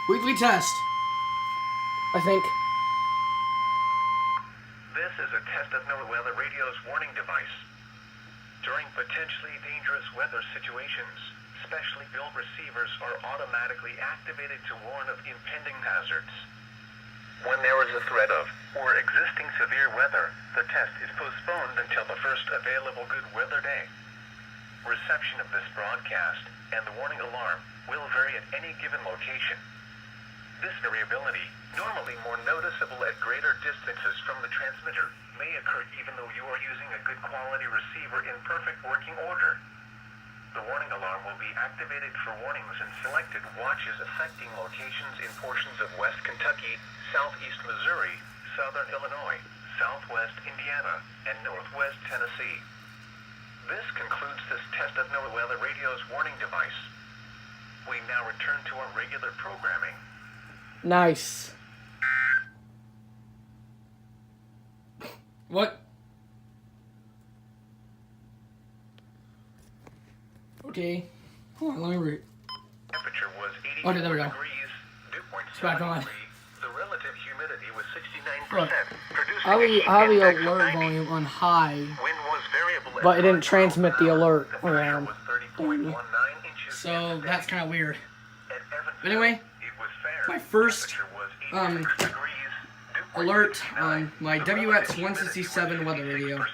Weekly test. I think. This is a test of NOAA Weather Radio's warning device. During potentially dangerous weather situations, specially built receivers are automatically activated to warn of impending hazards. When there is a threat of or existing severe weather, the test is postponed until the first available good weather day. Reception of this broadcast and the warning alarm will vary at any given location. This variability, normally more noticeable at greater distances from the transmitter, may occur even though you are using a good quality receiver in perfect working order. The warning alarm will be activated for warnings in selected watches affecting locations in portions of West Kentucky, Southeast Missouri, Southern Illinois, Southwest Indiana, and Northwest Tennessee. This concludes this test of NOAA Weather Radio's warning device. We now return to our regular programming. Nice. What? Okay. Hold on, let me read. Temperature was 84 Okay, there we go. degrees, dew point It's back on. 73. The relative humidity was 69%. Look, Producing I a heat have the index of alert 90. volume on high, Wind was variable at but it didn't 5 transmit the miles per hour. alert The pressure around. was 30.19 inches So in the that's day. kind of weird. At Evansville, But anyway, it was fair. my first Temperature was 86 degrees, dew point alert 69. on my The relative WX-167 humidity was weather radio. 56%.